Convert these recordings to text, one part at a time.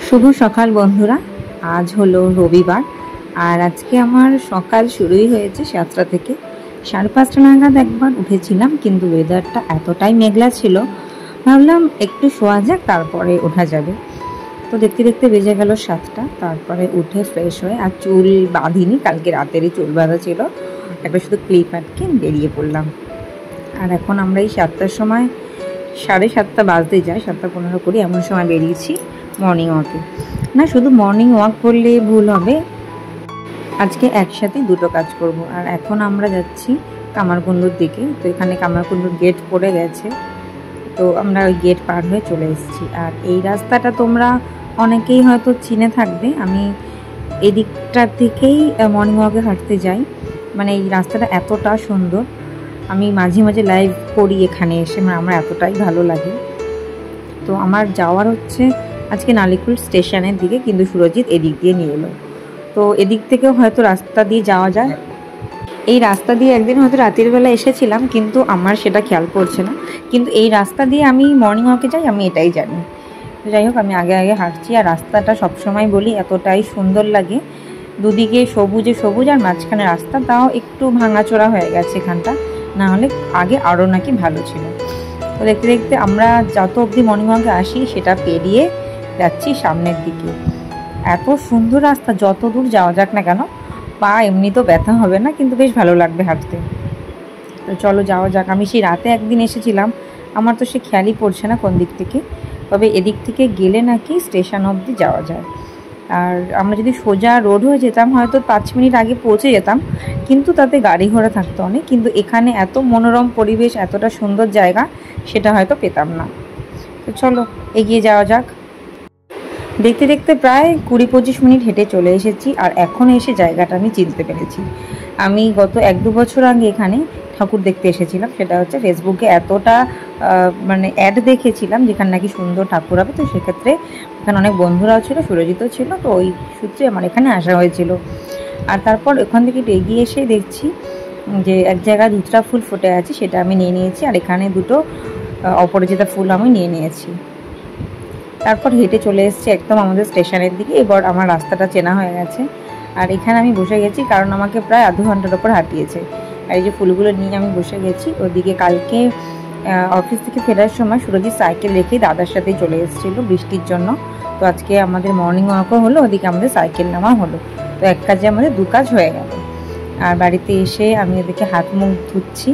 শুভ সকাল বন্ধুরা। আজ হলো রবিবার আর আজকে আমার সকাল শুরুই হয়েছে 7টা থেকে। 5:30 নাগাদ একবার উঠেছিলাম, কিন্তু ওয়েদারটা এতটাই মেঘলা ছিল, ভাবলাম একটু শোয়া যাক, তারপরে ওঠা যাবে। তো দেখতে দেখতে বেজে গেল 7টা। তারপরে উঠে ফ্রেশ হয়ে, আর চুল বাঁধিনি, কালকে রাতেরই চুল বাঁধা ছিল, একটা শুধু ক্লিপ আটকে বেরিয়ে পড়লাম। আর এখন আমরা এই 7টার সময়, 7:30 বাজতে যায়, 7:15 এমন সময় বেরিয়েছি মর্নিং ওয়াকে। না, শুধু মর্নিং ওয়াক করলে ভুল হবে, আজকে একসাথে দুটো কাজ করব। আর এখন আমরা যাচ্ছি কামারকুণ্ডুর দিকে। তো এখানে কামারকুণ্ডুর গেট পড়ে গেছে, তো আমরা ওই গেট পার হয়ে চলে এসেছি। আর এই রাস্তাটা তোমরা অনেকেই হয়তো চিনে থাকবে, আমি এদিকটা থেকেই মর্নিং ওয়াকে হাঁটতে যাই। মানে এই রাস্তাটা এতটা সুন্দর, আমি মাঝে মাঝে লাইভ করি এখানে এসে, মানে আমার এতটাই ভালো লাগে। তো আমার যাওয়ার হচ্ছে আজকে নালিকুল স্টেশনের দিকে, কিন্তু সুরজিৎ এদিক দিয়ে নিয়ে এলো। তো এদিক থেকেও হয়তো রাস্তা দিয়ে যাওয়া যায়। এই রাস্তা দিয়ে একদিন হয়তো রাতের বেলা এসেছিলাম, কিন্তু আমার সেটা খেয়াল পড়ছে না। কিন্তু এই রাস্তা দিয়ে আমি মর্নিং ওয়াকে যাই, আমি এটাই জানি। তো যাই হোক, আমি আগে আগে হাঁটছি। আর রাস্তাটা সবসময় বলি এতটাই সুন্দর লাগে, দুদিকে সবুজে সবুজ, আর মাঝখানে রাস্তা, তাও একটু ভাঙাচোরা হয়ে গেছে এখানটা, না হলে আগে আরও নাকি ভালো ছিল। তো দেখতে দেখতে আমরা যত অবধি মর্নিং ওয়াকে আসি সেটা পেরিয়ে যাচ্ছি সামনের দিকে। এত সুন্দর রাস্তা, যত দূর যাওয়া যাক না কেন, পা এমনি তো ব্যথা হবে না, কিন্তু বেশ ভালো লাগবে হাঁটতে। তো চলো যাওয়া যাক। আমি সেই রাতে একদিন এসেছিলাম, আমার তো সে খেয়ালই পড়ছে না কোন দিক থেকে, তবে এদিক থেকে গেলে নাকি স্টেশন অবধি যাওয়া যায়। আর আমরা যদি সোজা রোড হয়ে যেতাম হয়তো 5 মিনিট আগে পৌঁছে যেতাম, কিন্তু তাতে গাড়ি ঘোড়া থাকতো অনেক। কিন্তু এখানে এত মনোরম পরিবেশ, এতটা সুন্দর জায়গা, সেটা হয়তো পেতাম না। তো চলো এগিয়ে যাওয়া যাক। দেখতে দেখতে প্রায় 20-25 মিনিট হেঁটে চলে এসেছি। আর এখন এসে জায়গাটা আমি চিনতে পেরেছি। আমি গত 1-2 বছর আগে এখানে ঠাকুর দেখতে এসেছিলাম, সেটা হচ্ছে ফেসবুকে এতটা মানে অ্যাড দেখেছিলাম যেখানে নাকি সুন্দর ঠাকুর হবে। তো সেক্ষেত্রে এখানে অনেক বন্ধুরাও ছিল, সুরজিতও ছিল, তো ওই সূত্রে আমার এখানে আসা হয়েছিল। আর তারপর ওখান থেকে একটু এগিয়ে এসে দেখছি যে এক জায়গায় ধুতরা ফুল ফুটে আছে, সেটা আমি নিয়ে নিয়েছি। আর এখানে দুটো অপরাজিতা ফুল আমি নিয়ে নিয়েছি। তারপর হেঁটে চলে এসেছি একদম আমাদের স্টেশনের দিকে। এবার আমার রাস্তাটা চেনা হয়ে গেছে, আর এখানে আমি বসে গেছি, কারণ আমাকে প্রায় আধ ঘন্টার ওপর হাঁটিয়েছে। আর এই যে ফুলগুলো নিয়ে আমি বসে গেছি। ওদিকে কালকে অফিস থেকে ফেরার সময় সুরজিৎ সাইকেল রেখেই দাদার সাথেই চলে এসেছিলো বৃষ্টির জন্য। তো আজকে আমাদের মর্নিং ওয়াকও হলো, ওদিকে আমাদের সাইকেল নেওয়া হলো। তো এক কাজে আমাদের 2 কাজ হয়ে গেল। আর বাড়িতে এসে আমি ওদিকে হাত মুখ ধুচ্ছি,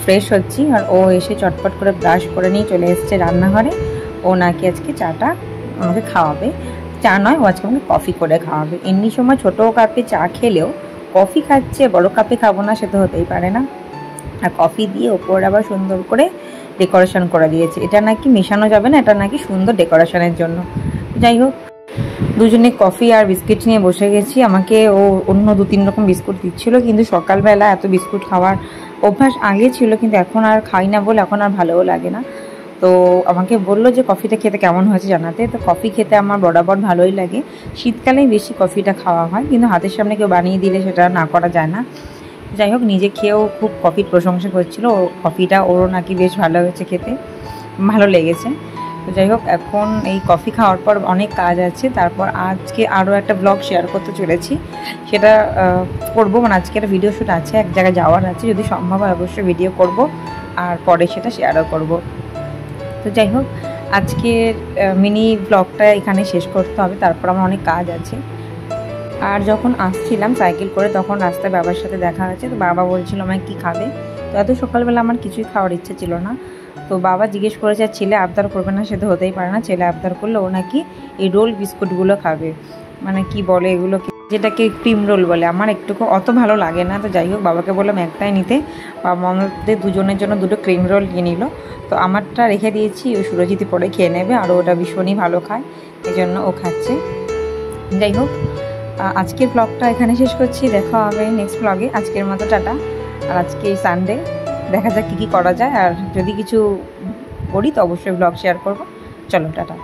ফ্রেশ হচ্ছি। আর ও এসে চটপট করে ব্রাশ করে নিয়ে চলে এসেছে রান্নাঘরে। ও নাকি আজকে চাটা আমাকে খাওয়াবে। চা নয়, ও আজকে আমাকে কফি করে খাওয়াবে। এমনি সময় ছোটো কাপে চা খেলেও কফি খাচ্ছে, বড় কাপে খাবো না, সে তো হতেই পারে না। আর কফি দিয়ে ওপর আবার সুন্দর করে ডেকোরেশন করে দিয়েছে। এটা নাকি মেশানো যাবে না, এটা নাকি সুন্দর ডেকোরেশনের জন্য। যাই হোক, দুজনে কফি আর বিস্কিট নিয়ে বসে গেছি। আমাকে ও অন্য 2-3 রকম বিস্কুট দিচ্ছিল, কিন্তু সকালবেলা এত বিস্কুট খাওয়ার অভ্যাস আগে ছিল, কিন্তু এখন আর খাই না বলে এখন আর ভালোও লাগে না। তো আমাকে বললো যে কফিটা খেতে কেমন হয়েছে জানাতে। তো কফি খেতে আমার বরাবর ভালোই লাগে, শীতকালেই বেশি কফিটা খাওয়া হয়, কিন্তু হাতের সামনে কেউ বানিয়ে দিলে সেটা না করা যায় না। যাই হোক, নিজে খেয়েও খুব কফির প্রশংসা করছিল। ও কফিটা ওরও নাকি বেশ ভালো হয়েছে, খেতে ভালো লেগেছে। তো যাই হোক, এখন এই কফি খাওয়ার পর অনেক কাজ আছে। তারপর আজকে আরও একটা ব্লগ শেয়ার করতে চলেছি, সেটা করবো। মানে আজকে একটা ভিডিও শ্যুট আছে, এক জায়গায় যাওয়ার আছে, যদি সম্ভব হয় অবশ্যই ভিডিও করব, আর পরে সেটা শেয়ারও করব। তো যাই হোক, আজকের মিনি ব্লগটা এখানে শেষ করতে হবে, তারপর আমার অনেক কাজ আছে। আর যখন আসছিলাম সাইকেল করে, তখন রাস্তায় বাবার সাথে দেখা হয়েছে। তো বাবা বলছিল আমায় কী খাবে। তো এত সকালবেলা আমার কিছুই খাওয়ার ইচ্ছে ছিল না। তো বাবা জিজ্ঞেস করেছে আর ছেলে আবদার করবে না, সে তো হতেই পারে না। ছেলে আবদার করলে ও নাকি এই রোল বিস্কুটগুলো খাবে, মানে কি বলে এগুলো, যেটাকে ক্রিম রোল বলে। আমার একটুকু অত ভালো লাগে না। তো যাই হোক, বাবাকে বললাম একটাই নিতে। বাবা আমাদের দুজনের জন্য 2টো ক্রিম রোল নিয়ে নিল। তো আমারটা রেখে দিয়েছি, ও সুরজিৎ পরে খেয়ে নেবে, আর ওটা ভীষণই ভালো খায়, এই জন্য ও খাচ্ছে। যাই হোক, আজকের ব্লগটা এখানে শেষ করছি। দেখা হবে নেক্সট ব্লগে। আজকের মতো টাটা। আর আজকে সানডে, দেখা যাক কী করা যায়। আর যদি কিছু করি তো অবশ্যই ব্লগ শেয়ার করবো। চলো টাটা।